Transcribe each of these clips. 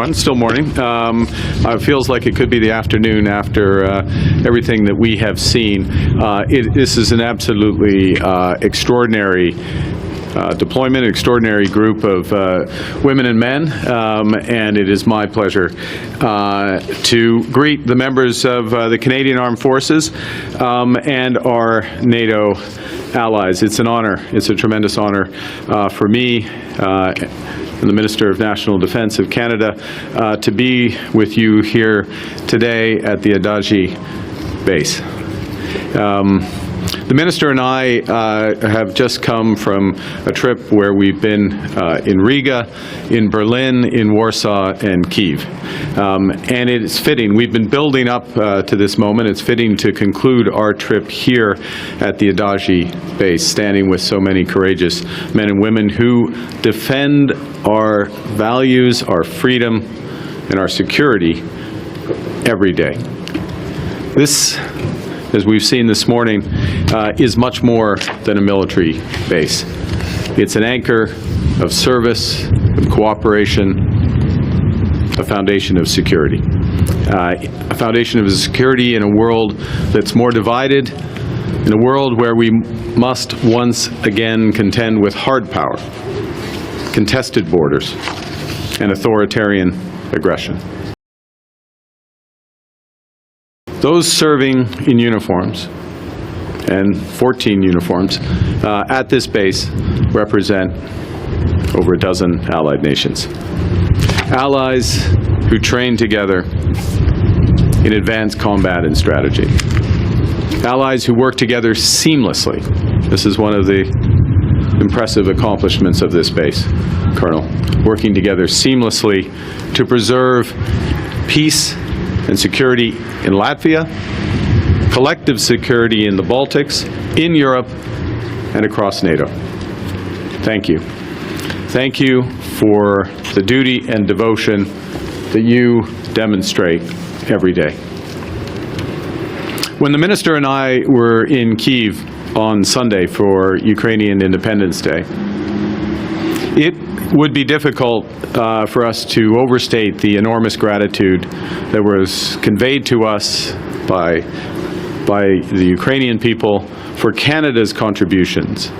everyone. Still morning. It feels like it could be the afternoon after everything that we have seen. This is an absolutely extraordinary deployment, extraordinary group of women and men, and it is my pleasure to greet the members of the Canadian Armed Forces and our NATO allies. It's an honor. It's a tremendous honor for me and the Minister of National Defence of Canada to be with you here today at the Adagi base. The Minister and I have just come from a trip where we've been in Riga, in Berlin, in Warsaw, and Kyiv. And it's fitting. We've been building up to this moment. It's fitting to conclude our trip here at the Adagi base, standing with so many courageous men and women who defend our values, our freedom, and our security every day. This, as we've seen this morning, is much more than a military base. It's an anchor of service, of cooperation, a foundation of security. A foundation of security in a world that's more divided, in a world where we must once again contend with hard power, contested borders, and authoritarian aggression. Those serving in uniforms, and 14 uniforms, at this base represent over a dozen allied nations. Allies who train together in advanced combat and strategy. Allies who work together seamlessly. This is one of the impressive accomplishments of this base, Colonel. Working together seamlessly to preserve peace and security in Latvia, collective security in the Baltics, in Europe, and across NATO. Thank you. Thank you for the duty and devotion that you demonstrate every day. When the Minister and I were in Kyiv on Sunday for Ukrainian Independence Day, it would be difficult for us to overstate the enormous gratitude that was conveyed to us by the Ukrainian people for Canada's contributions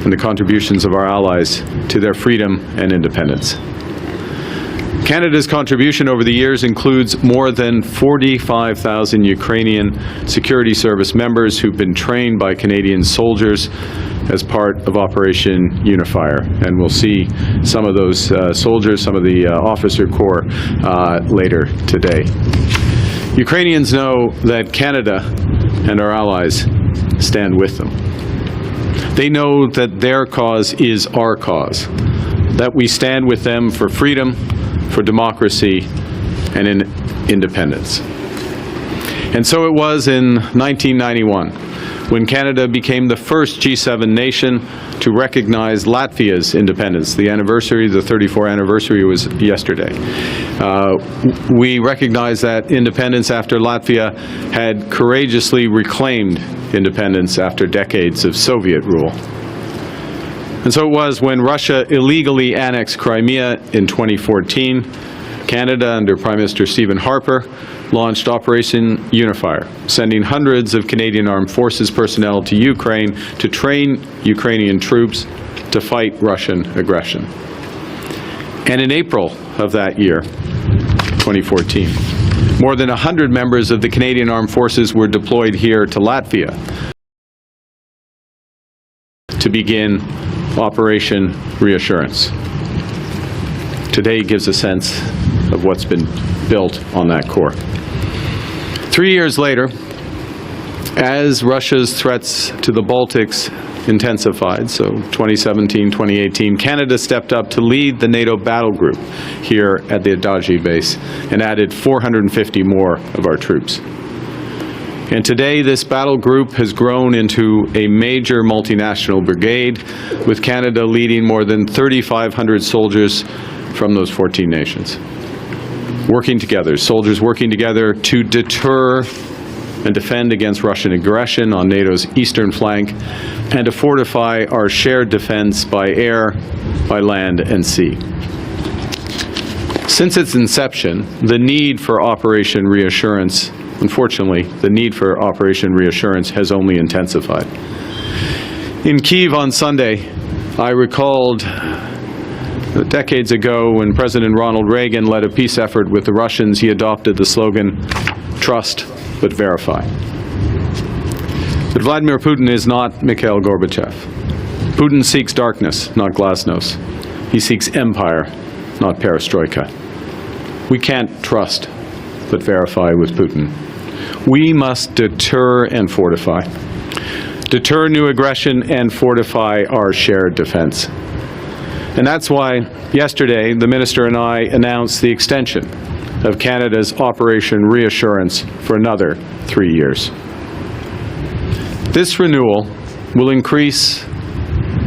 and the contributions of our allies to their freedom and independence. Canada's contribution over the years includes more than 45,000 Ukrainian security service members who've been trained by Canadian soldiers as part of Operation Unifier. And we'll see some of those soldiers, some of the officer corps later today. Ukrainians know that Canada and our allies stand with them. They know that their cause is our cause, that we stand with them for freedom, for democracy, and in independence. And so it was in 1991 when Canada became the first G7 nation to recognize Latvia's independence. The 34th anniversary was yesterday. We recognized that independence after Latvia had courageously reclaimed independence after decades of Soviet rule. And so it was when Russia illegally annexed Crimea in 2014, Canada, under Prime Minister Stephen Harper, launched Operation Unifier, sending hundreds of Canadian Armed Forces personnel to Ukraine to train Ukrainian troops to fight Russian aggression. And in April of that year, 2014, more than 100 members of the Canadian Armed Forces were deployed here to Latvia to begin Operation Reassurance. Today gives a sense of what's been built on that core. 3 years later, as Russia's threats to the Baltics intensified, so 2017, 2018, Canada stepped up to lead the NATO battle group here at the Adagi base and added 450 more of our troops. And today, this battle group has grown into a major multinational brigade, with Canada leading more than 3,500 soldiers from those 14 nations. Working together, soldiers working together to deter and defend against Russian aggression on NATO's eastern flank, and to fortify our shared defense by air, by land, and sea. Since its inception, the need for Operation Reassurance, unfortunately, the need for Operation Reassurance has only intensified. In Kyiv on Sunday, I recalled decades ago when President Ronald Reagan led a peace effort with the Russians, he adopted the slogan, "Trust but verify." But Vladimir Putin is not Mikhail Gorbachev. Putin seeks darkness, not glasnost. He seeks empire, not perestroika. We can't trust but verify with Putin. We must deter and fortify. Deter new aggression and fortify our shared defense. And that's why yesterday the Minister and I announced the extension of Canada's Operation Reassurance for another 3 years. This renewal will increase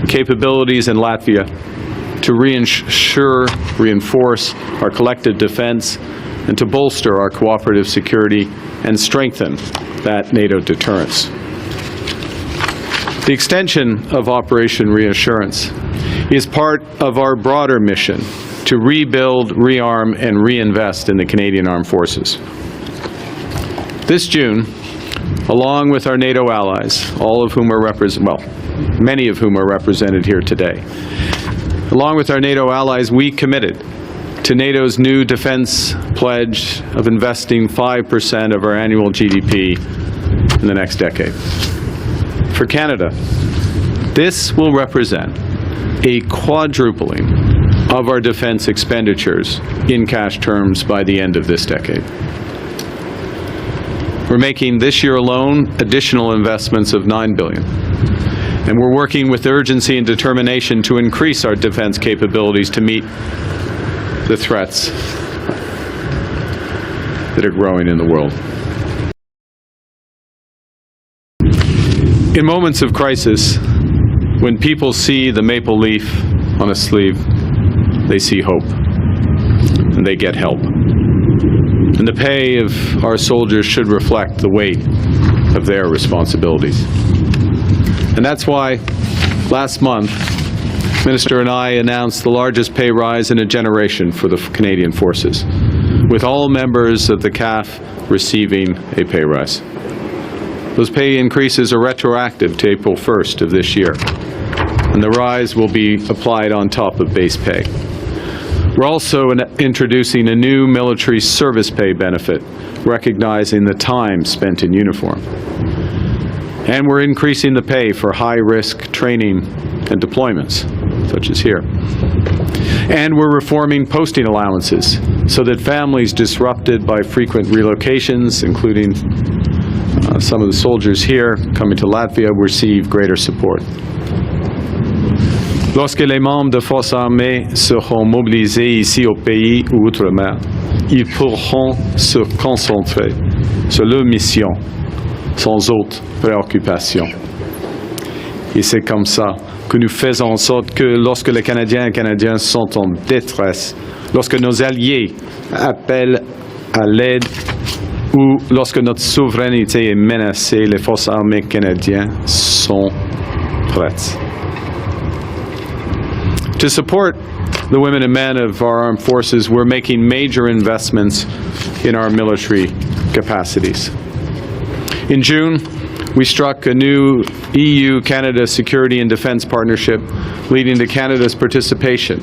capabilities in Latvia to reinforce our collective defense and to bolster our cooperative security and strengthen that NATO deterrence. The extension of Operation Reassurance is part of our broader mission to rebuild, rearm, and reinvest in the Canadian Armed Forces. This June, along with our NATO allies, many of whom are represented here today, along with our NATO allies, we committed to NATO's new defense pledge of investing 5% of our annual GDP in the next decade. For Canada, this will represent a quadrupling of our defense expenditures in cash terms by the end of this decade. We're making this year alone additional investments of $9 billion. And we're working with urgency and determination to increase our defense capabilities to meet the threats that are growing in the world. In moments of crisis, when people see the maple leaf on a sleeve, they see hope, and they get help. And the pay of our soldiers should reflect the weight of their responsibilities. And that's why last month, Minister and I announced the largest pay rise in a generation for the Canadian Forces, with all members of the CAF receiving a pay rise. Those pay increases are retroactive to April 1st of this year, and the rise will be applied on top of base pay. We're also introducing a new military service pay benefit, recognizing the time spent in uniform. And we're increasing the pay for high-risk training and deployments, such as here. And we're reforming posting allowances so that families disrupted by frequent relocations, including some of the soldiers here coming to Latvia, receive greater support. Lorsque les membres de forces armées seront mobilisés ici au pays ou outre-mer, ils pourront se concentrer sur leur mission sans autre préoccupation. Et c'est comme ça que nous faisons en sorte que lorsque les Canadiens et Canadiennes sont en détresse, lorsque nos alliés appellent à l'aide ou lorsque notre souveraineté est menacée, les forces armées canadiennes sont prêtes. To support the women and men of our armed forces, we're making major investments in our military capacities. In June, we struck a new EU-Canada security and defense partnership, leading to Canada's participation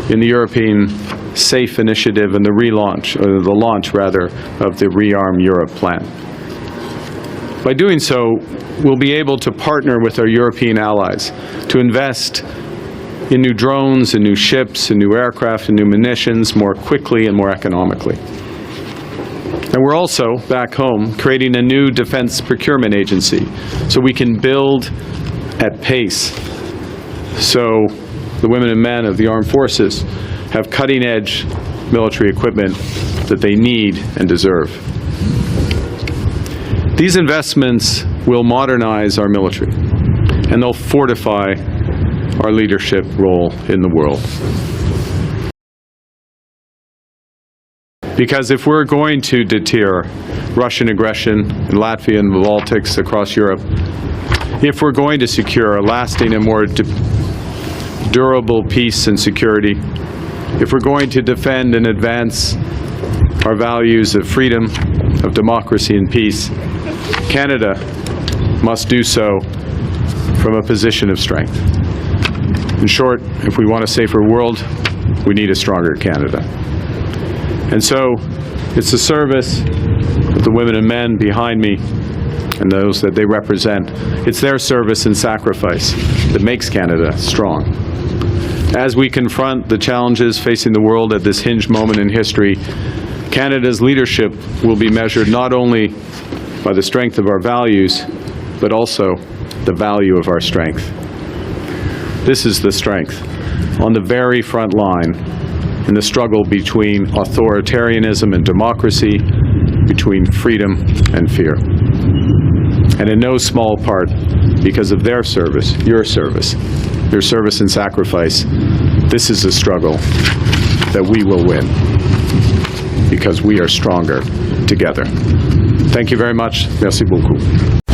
in the European SAFE initiative and the launch of the Rearm Europe plan. By doing so, we'll be able to partner with our European allies to invest in new drones, and new ships, and new aircraft, and new munitions more quickly and more economically. And we're also, back home, creating a new defense procurement agency so we can build at pace so the women and men of the armed forces have cutting-edge military equipment that they need and deserve. These investments will modernize our military, and they'll fortify our leadership role in the world. Because if we're going to deter Russian aggression in Latvia and the Baltics across Europe, if we're going to secure a lasting and more durable peace and security, If we're going to defend and advance our values of freedom, of democracy and peace, Canada must do so from a position of strength. In short, if we want a safer world, we need a stronger Canada. And so it's the service of the women and men behind me and those that they represent. It's their service and sacrifice that makes Canada strong. As we confront the challenges facing the world at this hinge moment in history, Canada's leadership will be measured not only by the strength of our values, but also the value of our strength. This is the strength on the very front line in the struggle between authoritarianism and democracy, between freedom and fear. And in no small part because of their service, your service and sacrifice, this is a struggle that we will win because we are stronger together. Thank you very much. Merci beaucoup.